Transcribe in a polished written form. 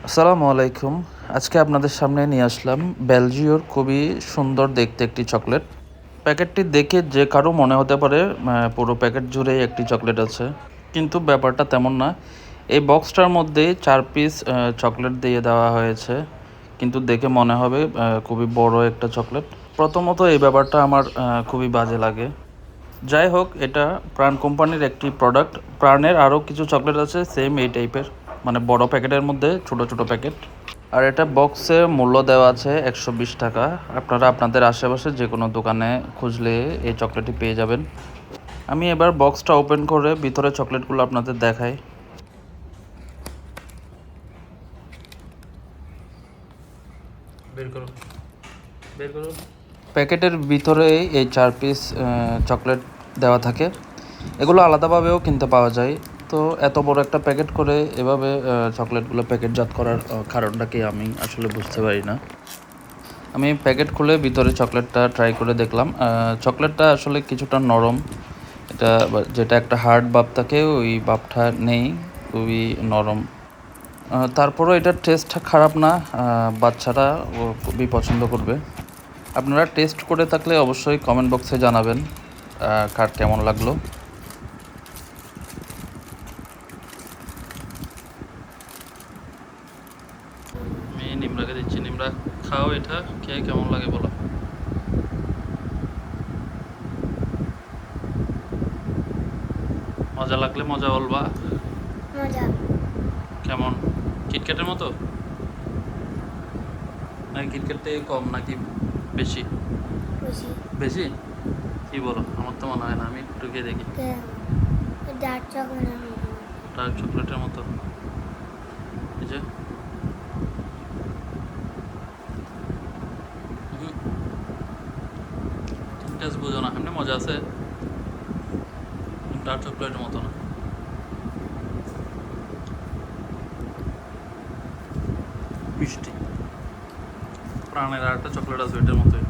আসসালামু আলাইকুম। আজকে আপনাদের সামনে নিয়ে আসলাম বেলজিওর খুবই সুন্দর দেখতে একটি চকলেট। প্যাকেটটি দেখে যে কারো মনে হতে পারে পুরো প্যাকেট জুড়েই একটি চকলেট আছে, কিন্তু ব্যাপারটা তেমন না। এই বক্সটার মধ্যে 4 পিস চকলেট দিয়ে দেওয়া হয়েছে, কিন্তু দেখে মনে হবে খুবই বড় একটা চকলেট। প্রথমত এই ব্যাপারটা আমার খুবই বাজে লাগে। যাই হোক, এটা প্রাণ কোম্পানির একটি প্রোডাক্ট। প্রাণের আরও কিছু চকলেট আছে সেম এই টাইপের, মানে বড় প্যাকেটের মধ্যে ছোট ছোট প্যাকেট। আর এটা বক্সে মূল্য দেওয়া আছে 120 টাকা। আপনারা আপনাদের আশেপাশে যে কোনো দোকানে খুঁজলে এই চকলেটটি পেয়ে যাবেন। আমি এবার বক্সটা ওপেন করে ভিতরে চকলেটগুলো আপনাদের দেখাই। বের করো, বের করো। প্যাকেটের ভিতরে এই 4 পিস চকলেট দেওয়া থাকে। এগুলো আলাদাভাবেও কিনতে পাওয়া যায়। তো এত বড় একটা প্যাকেট করে এভাবে চকলেটগুলো প্যাকেটজাত করার কারণটা কি আমি আসলে বুঝতে পারি না। আমি প্যাকেট খুলে ভিতরে চকলেটটা ট্রাই করে দেখলাম। চকলেটটা আসলে কিছুটা নরম। এটা যেটা একটা হার্ড ভাব থাকে ওই ভাবটা নেই, খুবই নরম। তারপরও এটার টেস্টটা খারাপ না। বাচ্চারা খুবই পছন্দ করবে। আপনারা টেস্ট করে থাকলে অবশ্যই কমেন্ট বক্সে জানাবেন কার কেমন লাগলো। আমি নিমরাকে দিচ্ছি। নিমরা, খাও, এটা খেয়ে কেমন লাগে বলো। মজা লাগলে মজা বলবা। মজা। কেমন? কিটক্যাটের মতো নাকি কিটক্যাট থেকে কম নাকি বেশি? বেশি। বেশি? কি বলো, আমার তো মনে হয় না। আমি একটু খেয়ে দেখি। ডার্ক চকলেটের মতো। ডার্ক চকলেটের মতো। এই যে টেস্ট বুঝো না, এমনি মজা আছে। ডার্ক চকলেটের মতো না, মিষ্টি। প্রাণের আর একটা চকলেট আছে ওইটার মতোই।